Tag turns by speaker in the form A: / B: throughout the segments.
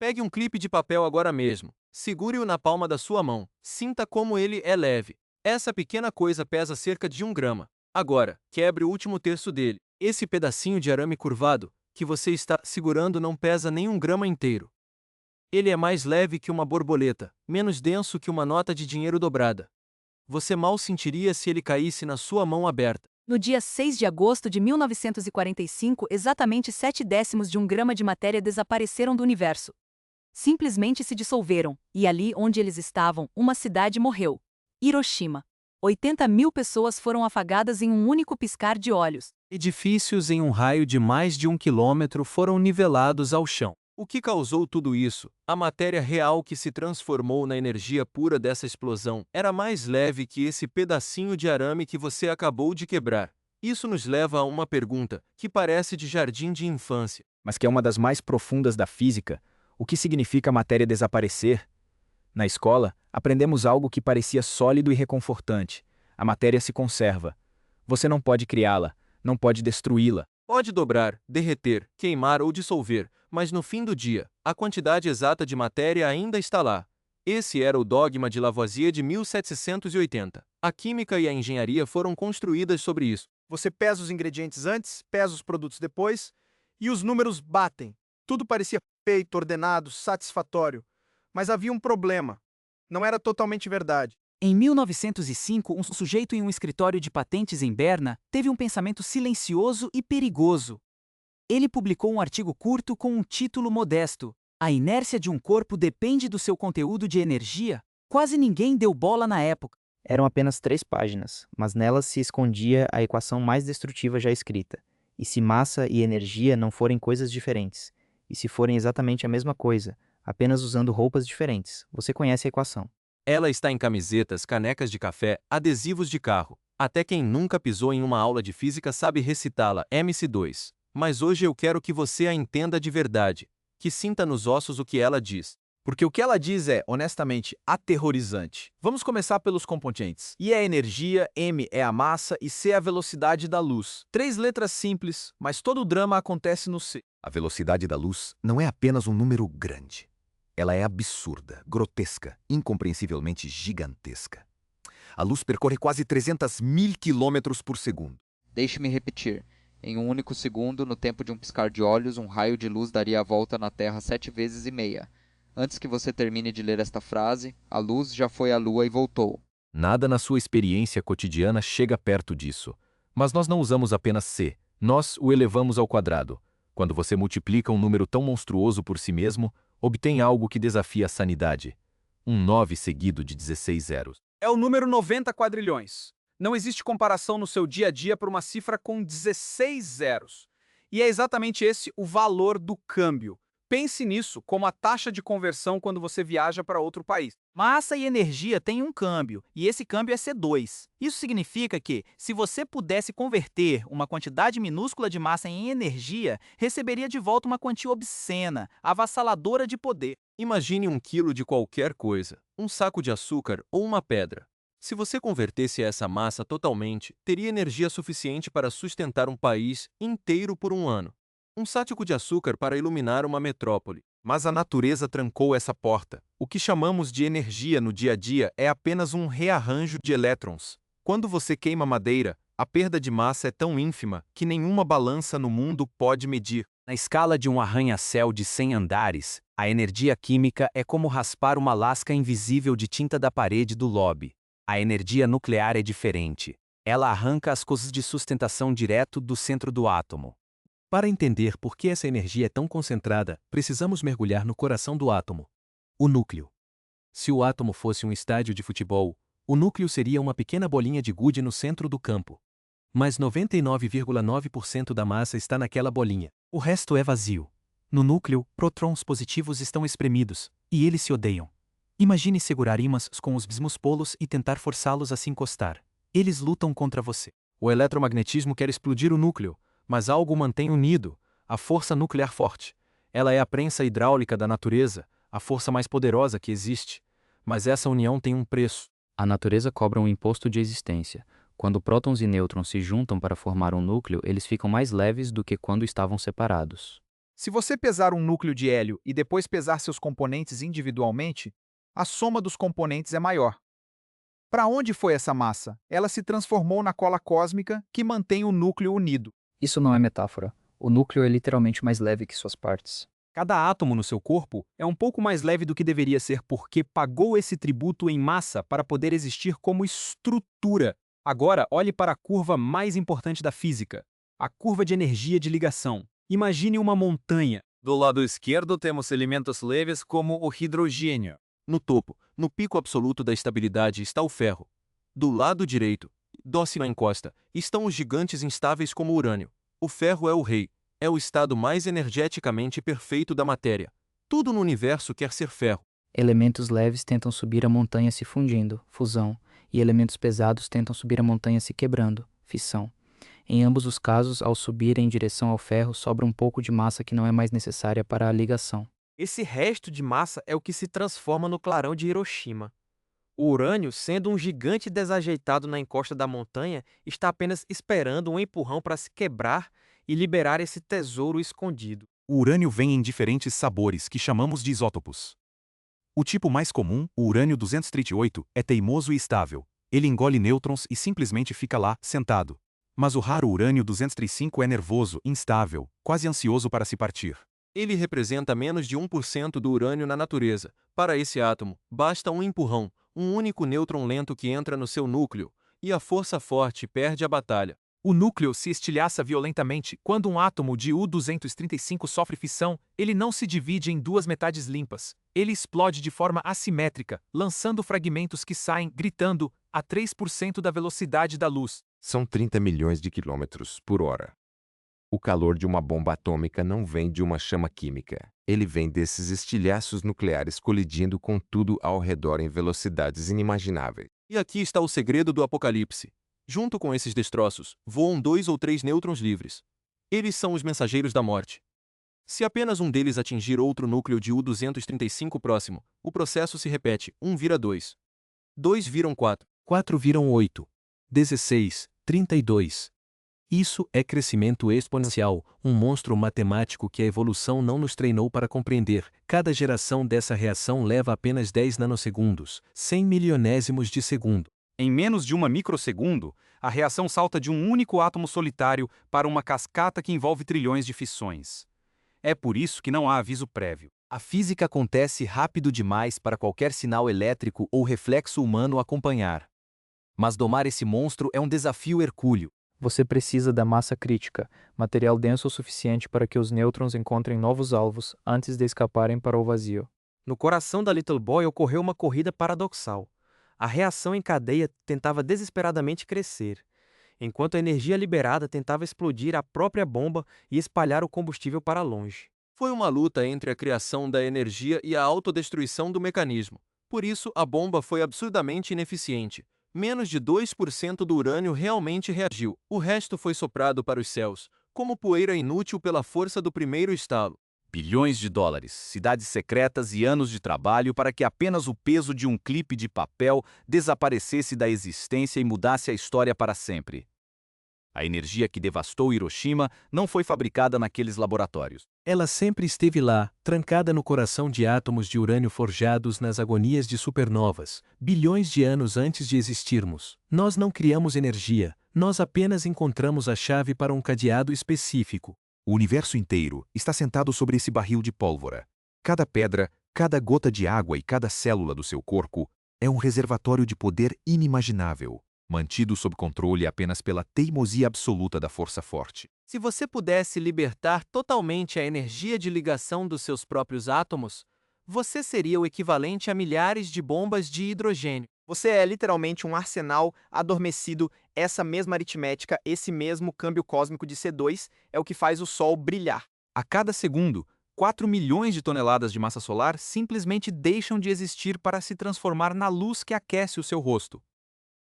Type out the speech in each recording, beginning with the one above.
A: Pegue um clipe de papel agora mesmo. Segure-o na palma da sua mão. Sinta como ele é leve. Essa pequena coisa pesa cerca de 1 grama. Agora, quebre o último terço dele. Esse pedacinho de arame curvado que você está segurando não pesa nem 1 grama inteiro. Ele é mais leve que uma borboleta, menos denso que uma nota de dinheiro dobrada. Você mal sentiria se ele caísse na sua mão aberta.
B: No dia 6 de agosto de 1945, exatamente 7/10 de 1 grama de matéria desapareceram do universo. Simplesmente se dissolveram, e ali onde eles estavam, uma cidade morreu. Hiroshima. 80.000 pessoas foram afagadas em um único piscar de olhos.
A: Edifícios em um raio de mais de 1 quilômetro foram nivelados ao chão. O que causou tudo isso? A matéria real que se transformou na energia pura dessa explosão era mais leve que esse pedacinho de arame que você acabou de quebrar. Isso nos leva a uma pergunta que parece de jardim de infância.
C: Mas que é uma das mais profundas da física: o que significa a matéria desaparecer? Na escola, aprendemos algo que parecia sólido e reconfortante. A matéria se conserva. Você não pode criá-la, não pode destruí-la.
A: Pode dobrar, derreter, queimar ou dissolver, mas no fim do dia, a quantidade exata de matéria ainda está lá. Esse era o dogma de Lavoisier de 1780. A química e a engenharia foram construídas sobre isso.
D: Você pesa os ingredientes antes, pesa os produtos depois, e os números batem. Tudo parecia feito, ordenado, satisfatório. Mas havia um problema. Não era totalmente verdade.
E: Em 1905, um sujeito em um escritório de patentes em Berna teve um pensamento silencioso e perigoso. Ele publicou um artigo curto com um título modesto: A inércia de um corpo depende do seu conteúdo de energia. Quase ninguém deu bola na época.
F: Eram apenas 3 páginas, mas nelas se escondia a equação mais destrutiva já escrita. E se massa e energia não forem coisas diferentes, e se forem exatamente a mesma coisa, apenas usando roupas diferentes, você conhece a equação.
A: Ela está em camisetas, canecas de café, adesivos de carro. Até quem nunca pisou em uma aula de física sabe recitá-la, MC2. Mas hoje eu quero que você a entenda de verdade, que sinta nos ossos o que ela diz.
C: Porque o que ela diz é, honestamente, aterrorizante. Vamos começar pelos componentes. I é a energia, M é a massa e C é a velocidade da luz. 3 letras simples, mas todo o drama acontece no C.
G: A velocidade da luz não é apenas um número grande. Ela é absurda, grotesca, incompreensivelmente gigantesca. A luz percorre quase 300.000 quilômetros por segundo.
H: Deixe-me repetir. Em um único segundo, no tempo de um piscar de olhos, um raio de luz daria a volta na Terra 7 vezes e meia. Antes que você termine de ler esta frase, a luz já foi à Lua e voltou.
A: Nada na sua experiência cotidiana chega perto disso. Mas nós não usamos apenas C, nós o elevamos ao quadrado. Quando você multiplica um número tão monstruoso por si mesmo, obtém algo que desafia a sanidade. Um 9 seguido de 16 zeros.
D: É o número 90 quadrilhões. Não existe comparação no seu dia a dia para uma cifra com 16 zeros. E é exatamente esse o valor do câmbio. Pense nisso como a taxa de conversão quando você viaja para outro país.
E: Massa e energia têm um câmbio, e esse câmbio é C2. Isso significa que, se você pudesse converter uma quantidade minúscula de massa em energia, receberia de volta uma quantia obscena, avassaladora de poder.
A: Imagine 1 quilo de qualquer coisa, um saco de açúcar ou uma pedra. Se você convertesse essa massa totalmente, teria energia suficiente para sustentar um país inteiro por um ano. Um sático de açúcar para iluminar uma metrópole. Mas a natureza trancou essa porta. O que chamamos de energia no dia a dia é apenas um rearranjo de elétrons. Quando você queima madeira, a perda de massa é tão ínfima que nenhuma balança no mundo pode medir.
E: Na escala de um arranha-céu de 100 andares, a energia química é como raspar uma lasca invisível de tinta da parede do lobby. A energia nuclear é diferente. Ela arranca as coisas de sustentação direto do centro do átomo.
A: Para entender por que essa energia é tão concentrada, precisamos mergulhar no coração do átomo, o núcleo. Se o átomo fosse um estádio de futebol, o núcleo seria uma pequena bolinha de gude no centro do campo. Mas 99,9% da massa está naquela bolinha. O resto é vazio. No núcleo, prótons positivos estão espremidos, e eles se odeiam. Imagine segurar ímãs com os mesmos polos e tentar forçá-los a se encostar. Eles lutam contra você. O eletromagnetismo quer explodir o núcleo, mas algo mantém unido, a força nuclear forte. Ela é a prensa hidráulica da natureza, a força mais poderosa que existe. Mas essa união tem um preço.
F: A natureza cobra um imposto de existência. Quando prótons e nêutrons se juntam para formar um núcleo, eles ficam mais leves do que quando estavam separados.
D: Se você pesar um núcleo de hélio e depois pesar seus componentes individualmente, a soma dos componentes é maior. Para onde foi essa massa? Ela se transformou na cola cósmica que mantém o núcleo unido.
I: Isso não é metáfora. O núcleo é literalmente mais leve que suas partes.
C: Cada átomo no seu corpo é um pouco mais leve do que deveria ser porque pagou esse tributo em massa para poder existir como estrutura. Agora, olhe para a curva mais importante da física, a curva de energia de ligação. Imagine uma montanha.
D: Do lado esquerdo temos elementos leves como o hidrogênio.
A: No topo, no pico absoluto da estabilidade, está o ferro. Do lado direito, dócil à encosta, estão os gigantes instáveis como o urânio. O ferro é o rei, é o estado mais energeticamente perfeito da matéria. Tudo no universo quer ser ferro.
I: Elementos leves tentam subir a montanha se fundindo, fusão, e elementos pesados tentam subir a montanha se quebrando, fissão. Em ambos os casos, ao subir em direção ao ferro, sobra um pouco de massa que não é mais necessária para a ligação.
J: Esse resto de massa é o que se transforma no clarão de Hiroshima. O urânio, sendo um gigante desajeitado na encosta da montanha, está apenas esperando um empurrão para se quebrar e liberar esse tesouro escondido.
K: O urânio vem em diferentes sabores que chamamos de isótopos. O tipo mais comum, o urânio-238, é teimoso e estável. Ele engole nêutrons e simplesmente fica lá, sentado. Mas o raro urânio-235 é nervoso, instável, quase ansioso para se partir.
A: Ele representa menos de 1% do urânio na natureza. Para esse átomo, basta um empurrão, um único nêutron lento que entra no seu núcleo, e a força forte perde a batalha.
C: O núcleo se estilhaça violentamente. Quando um átomo de U-235 sofre fissão, ele não se divide em duas metades limpas. Ele explode de forma assimétrica, lançando fragmentos que saem, gritando, a 3% da velocidade da luz.
L: São 30 milhões de quilômetros por hora. O calor de uma bomba atômica não vem de uma chama química. Ele vem desses estilhaços nucleares colidindo com tudo ao redor em velocidades inimagináveis.
A: E aqui está o segredo do apocalipse. Junto com esses destroços, voam 2 ou 3 nêutrons livres. Eles são os mensageiros da morte. Se apenas um deles atingir outro núcleo de U-235 próximo, o processo se repete, 1 vira 2. 2 viram 4. 4 viram 8. 16, 32. Isso é crescimento exponencial, um monstro matemático que a evolução não nos treinou para compreender. Cada geração dessa reação leva apenas 10 nanosegundos, 100 milionésimos de segundo.
C: Em menos de uma microsegundo, a reação salta de um único átomo solitário para uma cascata que envolve trilhões de fissões. É por isso que não há aviso prévio.
A: A física acontece rápido demais para qualquer sinal elétrico ou reflexo humano acompanhar. Mas domar esse monstro é um desafio hercúleo.
I: Você precisa da massa crítica, material denso o suficiente para que os nêutrons encontrem novos alvos antes de escaparem para o vazio.
J: No coração da Little Boy ocorreu uma corrida paradoxal. A reação em cadeia tentava desesperadamente crescer, enquanto a energia liberada tentava explodir a própria bomba e espalhar o combustível para longe.
A: Foi uma luta entre a criação da energia e a autodestruição do mecanismo. Por isso, a bomba foi absurdamente ineficiente. Menos de 2% do urânio realmente reagiu. O resto foi soprado para os céus, como poeira inútil pela força do primeiro estalo.
K: Bilhões de dólares, cidades secretas e anos de trabalho para que apenas o peso de um clipe de papel desaparecesse da existência e mudasse a história para sempre. A energia que devastou Hiroshima não foi fabricada naqueles laboratórios.
A: Ela sempre esteve lá, trancada no coração de átomos de urânio forjados nas agonias de supernovas, bilhões de anos antes de existirmos. Nós não criamos energia, nós apenas encontramos a chave para um cadeado específico.
K: O universo inteiro está sentado sobre esse barril de pólvora. Cada pedra, cada gota de água e cada célula do seu corpo é um reservatório de poder inimaginável, mantido sob controle apenas pela teimosia absoluta da força forte.
J: Se você pudesse libertar totalmente a energia de ligação dos seus próprios átomos, você seria o equivalente a milhares de bombas de hidrogênio. Você é literalmente um arsenal adormecido. Essa mesma aritmética, esse mesmo câmbio cósmico de C2 é o que faz o Sol brilhar.
C: A cada segundo, 4 milhões de toneladas de massa solar simplesmente deixam de existir para se transformar na luz que aquece o seu rosto.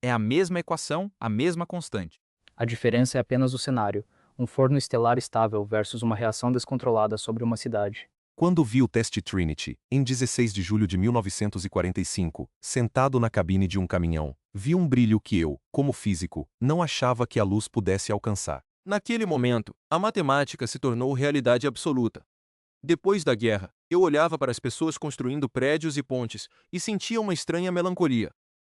C: É a mesma equação, a mesma constante.
I: A diferença é apenas o cenário, um forno estelar estável versus uma reação descontrolada sobre uma cidade.
K: Quando vi o teste Trinity, em 16 de julho de 1945, sentado na cabine de um caminhão, vi um brilho que eu, como físico, não achava que a luz pudesse alcançar.
A: Naquele momento, a matemática se tornou realidade absoluta. Depois da guerra, eu olhava para as pessoas construindo prédios e pontes e sentia uma estranha melancolia.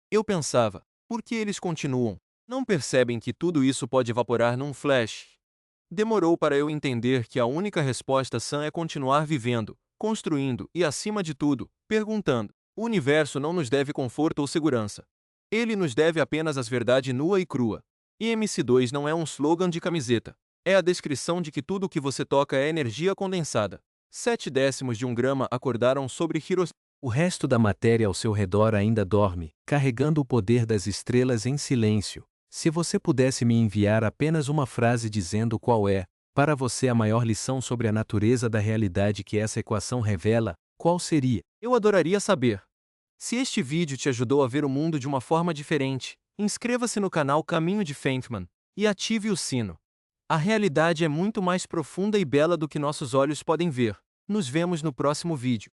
A: Eu pensava, por que eles continuam? Não percebem que tudo isso pode evaporar num flash? Demorou para eu entender que a única resposta sã é continuar vivendo, construindo e, acima de tudo, perguntando. O universo não nos deve conforto ou segurança. Ele nos deve apenas as verdade nua e crua. E MC2 não é um slogan de camiseta. É a descrição de que tudo o que você toca é energia condensada. 0,7 de um grama acordaram sobre Hiroshima. O resto da matéria ao seu redor ainda dorme, carregando o poder das estrelas em silêncio. Se você pudesse me enviar apenas uma frase dizendo qual é, para você, a maior lição sobre a natureza da realidade que essa equação revela, qual seria? Eu adoraria saber. Se este vídeo te ajudou a ver o mundo de uma forma diferente, inscreva-se no canal Caminho de Feynman e ative o sino. A realidade é muito mais profunda e bela do que nossos olhos podem ver. Nos vemos no próximo vídeo.